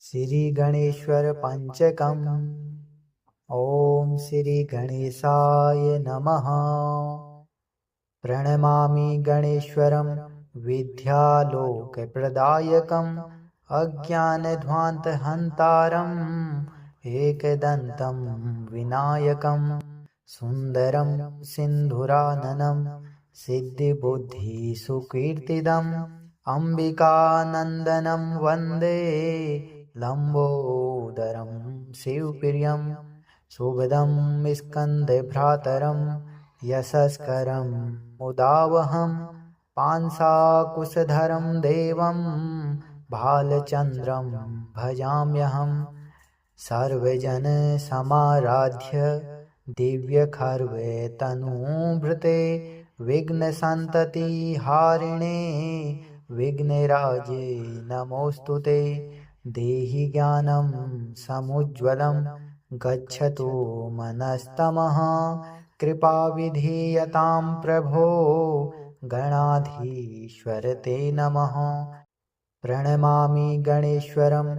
श्रीगणेश्वर पंचकम्। ॐ श्रीगणेशाय नमः। प्रणमामि गणेश्वरं विद्यालोकप्रदायकम् अज्ञानध्वान्तहन्तारम् एकदन्तं विनायकं सुन्दरं सिन्धुराननं सिद्धिबुद्धिसुकीर्तिदम् अम्बिकानन्दनं वन्दे लम्बोदरं शिवप्रियं शुभदं स्कन्दभ्रातरं यशस्करं मुदावहं पांसाकुशधरं देवं भालचन्द्रं भजाम्यहं सर्वजनसमाराध्य दिव्यखर्वे तनूभृते विघ्नसन्ततिहारिणे विघ्नराजे नमोऽस्तुते। देहि ज्ञानं समुज्ज्वलं गच्छतु मनस्तमः कृपाविधीयतां प्रभो गणाधीश्वर ते नमः। प्रणमामि गणेश्वरं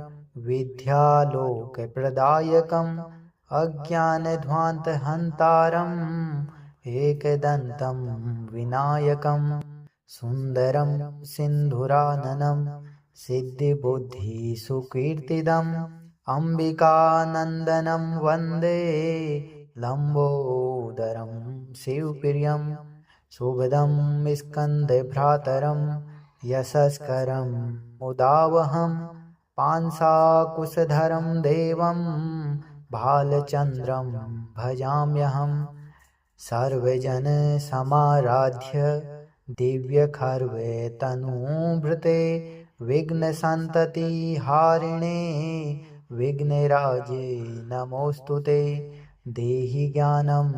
विद्यालोकप्रदायकम् अज्ञानध्वान्तहन्तारम् एकदन्तं विनायकं सुन्दरं सिन्धुराननं सिद्धिबुद्धिसुकीर्तिदम् अम्बिकानन्दनं वन्दे लम्बोदरं शिवप्रियं शुभदं स्कन्दभ्रातरं यशस्करं मुदावहं पांसाकुशधरं देवं भालचन्द्रं भजाम्यहं सर्वजनसमाराध्य दिव्यखर्वे तनूभृते विघ्नसन्ततिहारिणे विघ्नराजे नमोऽस्तुते। देहि ज्ञानं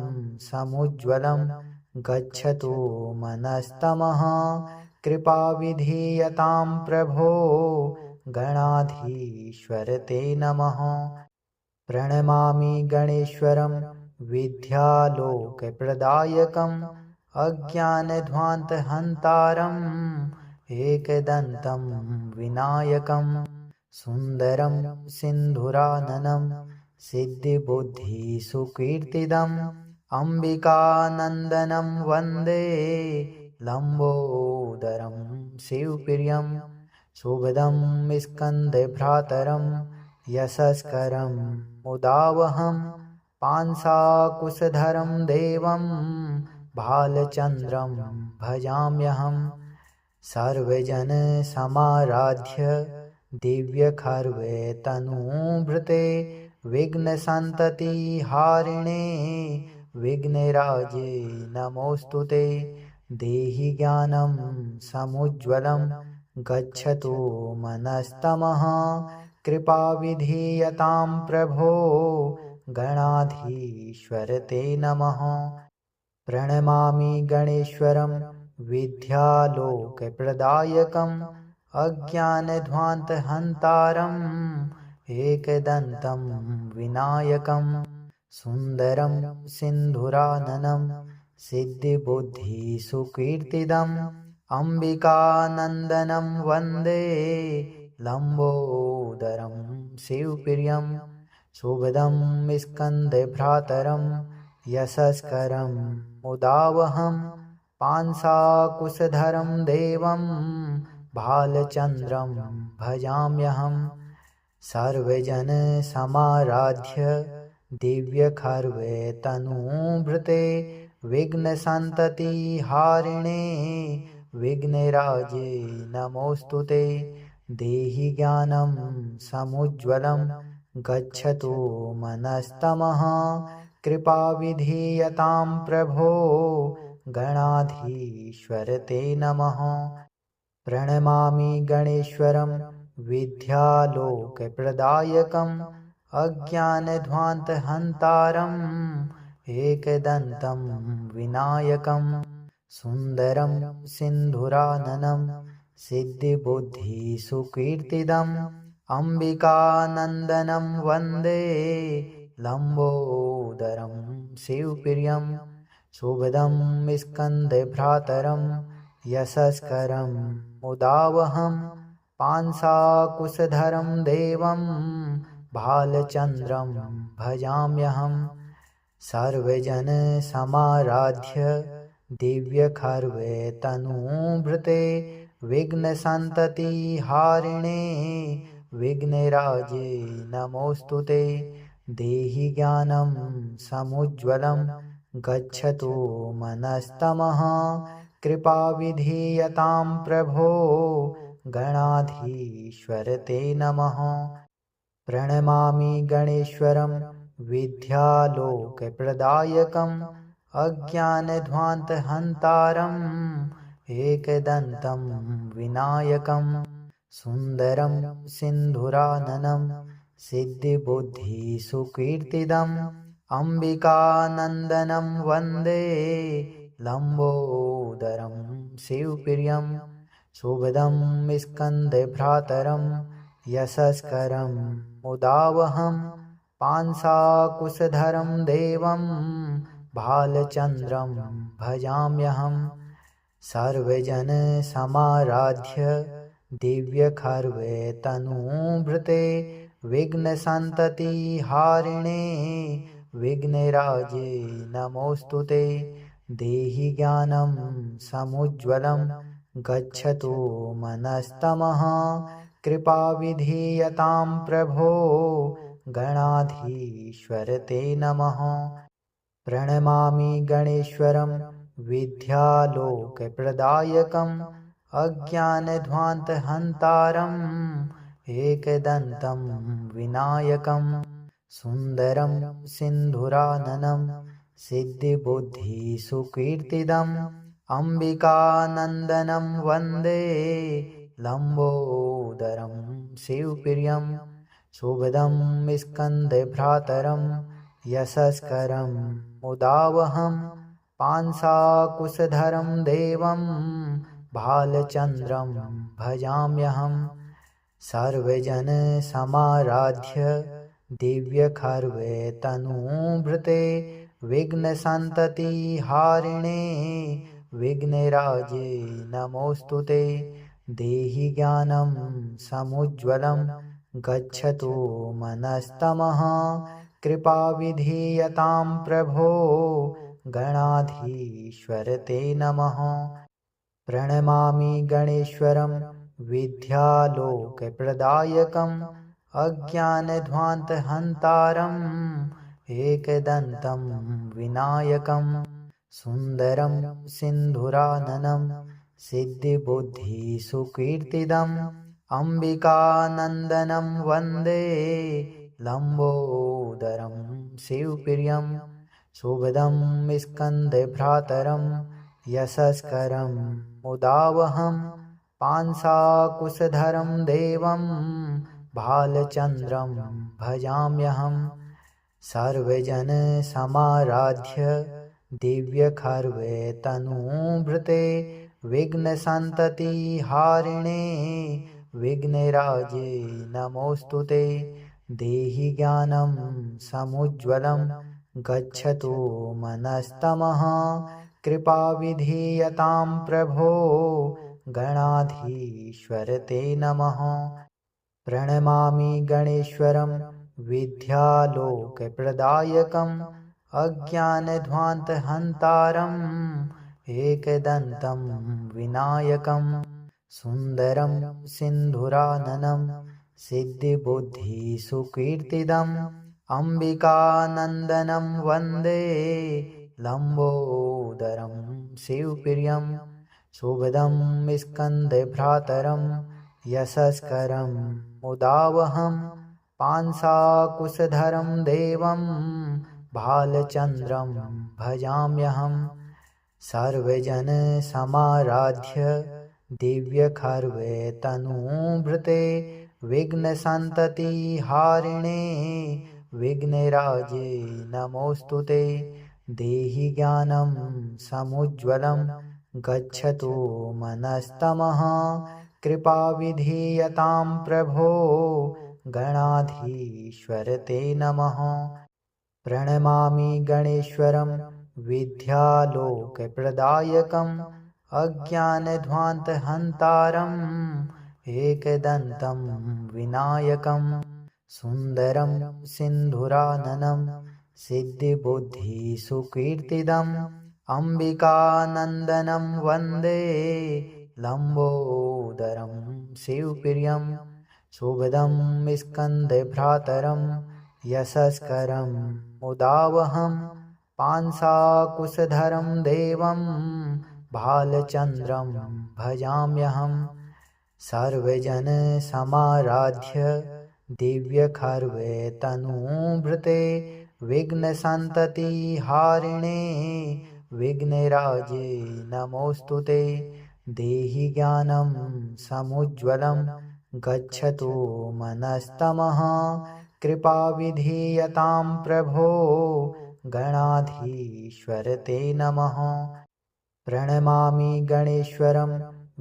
समुज्ज्वलं गच्छतु मनस्तमः कृपाविधीयतां प्रभो गणाधीश्वर ते नमः। प्रणमामि गणेश्वरं विद्यालोकप्रदायकम् अज्ञानध्वान्तहन्तारम् एकदन्तं विनायकं सुन्दरं सिन्धुराननं सिद्धिबुद्धिसुकीर्तिदम् अम्बिकानन्दनं वन्दे लम्बोदरं शिवप्रियं शुभदं स्कन्दभ्रातरं यशस्करं मुदावहं पांसाकुशधरं देवं भालचन्द्रं भजाम्यहं सर्वजनसमाराध्य दिव्यखर्वे तनूभृते विघ्नसन्ततिहारिणे विघ्नराजे नमोऽस्तुते। देहि ज्ञानं समुज्ज्वलं गच्छतु मनस्तमः कृपाविधीयतां प्रभो गणाधीश्वर ते नमः। प्रणमामि गणेश्वरं विद्यालोकप्रदायकम् अज्ञानध्वान्तहन्तारम् एकदन्तं विनायकं सुन्दरं सिन्धुराननं सिद्धिबुद्धिसुकीर्तिदम् अम्बिकानन्दनं वन्दे लम्बोदरं शिवप्रियं शुभदं स्कन्दभ्रातरं यशस्करं मुदावहं पांसाकुशधरं देवं भालचन्द्रं भजाम्यहं सर्वजनसमाराध्य दिव्यखर्वे तनूभृते विघ्नसन्ततिहारिणे विघ्नराजे नमोऽस्तुते। देहि ज्ञानं समुज्ज्वलं गच्छतु मनस्तमः कृपाविधीयतां प्रभो गणाधीश्वर ते नमः। प्रणमामि गणेश्वरं विद्यालोकप्रदायकम् अज्ञानध्वान्तहन्तारम् एकदन्तं विनायकं सुन्दरं सिन्धुराननं सिद्धिबुद्धिसुकीर्तिदम् अम्बिकानन्दनं वन्दे लम्बोदरं शिवप्रियं शुभदं स्कन्दभ्रातरं यशस्करं मुदावहं पांसाकुशधरं देवं भालचन्द्रं भजाम्यहं सर्वजनसमाराध्य दिव्यखर्वे तनूभृते विघ्नसन्ततिहारिणे विघ्नराजे नमोऽस्तु ते देहि ज्ञानं समुज्ज्वलं गच्छतु मनस्तमः कृपाविधीयतां प्रभो गणाधीश्वर ते नमः प्रणमामि गणेश्वरं विद्यालोकप्रदायकम् अज्ञानध्वान्तहन्तारम् एकदन्तं विनायकं सुन्दरं सिन्धुराननं सिद्धिबुद्धिसुकीर्तिदम् अम्बिकानन्दनं वन्दे लम्बोदरं शिवप्रियं शुभदं स्कन्दभ्रातरं यशस्करं मुदावहं पांसाकुशधरं देवं भालचन्द्रं भजाम्यहं सर्वजनसमाराध्य दिव्यखर्वे तनूभृते विघ्नसन्ततिहारिणे विघ्नराजे नमोऽस्तु ते देहि ज्ञानं समुज्ज्वलं गच्छतु मनस्तमः कृपाविधीयतां प्रभो गणाधीश्वर ते नमः प्रणमामि गणेश्वरं विद्यालोकप्रदायकम् अज्ञानध्वान्तहन्तारम् एकदन्तं विनायकं सुन्दरं सिन्धुराननं सिद्धिबुद्धिसुकीर्तिदम् अम्बिकानन्दनं वन्दे लम्बोदरं शिवप्रियं शुभदं स्कन्दभ्रातरं यशस्करं मुदावहं पांसाकुशधरं देवं भालचन्द्रं भजाम्यहं सर्वजनसमाराध्य दिव्यखर्वे तनूभृते विघ्नसन्ततिहारिणे विघ्नराजे नमोऽस्तु ते देहि ज्ञानं समुज्ज्वलं गच्छतु मनस्तमः कृपाविधीयतां प्रभो गणाधीश्वर ते नमः प्रणमामि गणेश्वरं विद्यालोकप्रदायकम् अज्ञानध्वान्तहन्तारम् एकदन्तं विनायकं सुन्दरं सिन्धुराननं सिद्धिबुद्धिसुकीर्तिदम् अम्बिकानन्दनं वन्दे लम्बोदरं शिवप्रियं शुभदं स्कन्दभ्रातरं यशस्करं मुदावहं पांसाकुशधरं देवं भालचन्द्रं भजाम्यहं सर्वजनसमाराध्य दिव्यखर्वे तनूभृते विघ्नसन्ततिहारिणे विघ्नराजे नमोऽस्तु ते देहि ज्ञानं समुज्ज्वलं गच्छतु मनस्तमः कृपाविधीयतां प्रभो गणाधीश्वर ते नमः प्रणमामि गणेश्वरं विद्यालोकप्रदायकम् अज्ञानध्वान्तहन्तारम् एकदन्तं विनायकं सुन्दरं सिन्धुराननं सिद्धिबुद्धिसुकीर्तिदम् अम्बिकानन्दनं वन्दे लम्बोदरं शिवप्रियं शुभदं स्कन्दभ्रातरं यशस्करं मुदावहं पांसाकुशधरं देवं भालचन्द्रं भजाम्यहं सर्वजनसमाराध्य दिव्यखर्वे तनूभृते विघ्नसन्ततिहारिणे विघ्नराजे नमोऽस्तु ते देहि ज्ञानं समुज्ज्वलं गच्छतु मनस्तमः कृपाविधीयतां प्रभो गणाधीश्वर ते नमः प्रणमामि गणेश्वरं विद्यालोकप्रदायकम् अज्ञानध्वान्तहन्तारम् एकदन्तं विनायकं सुन्दरं सिन्धुराननं सिद्धिबुद्धिसुकीर्तिदम् अम्बिकानन्दनं वन्दे लम्बोदरं शिवप्रियं शुभदं स्कन्दभ्रातरं यशस्करं मुदावहं पांसाकुशधरं देवं भालचन्द्रं भजाम्यहम् सर्वजनसमाराध्य दिव्यखर्वे तनूभृते विघ्नसन्ततिहारिणे विघ्नराजे नमोऽस्तु ते देहि ज्ञानं समुज्ज्वलं गच्छतु मनस्तमः कृपाविधीयतां प्रभो गणाधीश्वर ते नमः प्रणमामि गणेश्वरं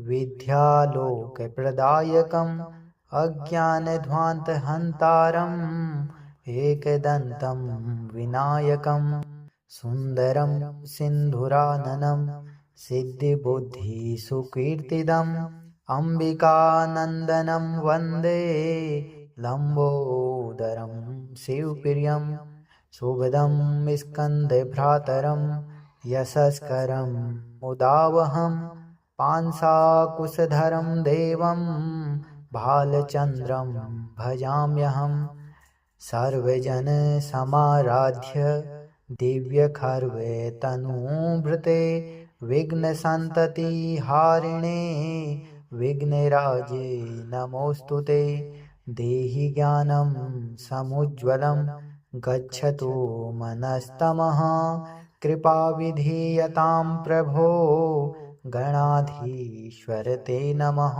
विद्यालोकप्रदायकम् अज्ञानध्वान्तहन्तारम् एकदन्तं विनायकं सुन्दरं सिन्धुराननं सिद्धिबुद्धिसुकीर्तिदम् अम्बिकानन्दनं वन्दे लम्बोदरं शिवप्रियं शुभदं स्कन्दभ्रातरं यशस्करं मुदावहं पांसाकुशधरं देवं भालचन्द्रं भजाम्यहम् सर्वजनसमाराध्य दिव्यखर्वे तनूभृते विघ्नसन्ततिहारिणे विघ्नराजे नमोऽस्तु ते देहि ज्ञानं समुज्ज्वलं गच्छतु मनस्तमः कृपाविधीयतां प्रभो गणाधीश्वर ते नमः।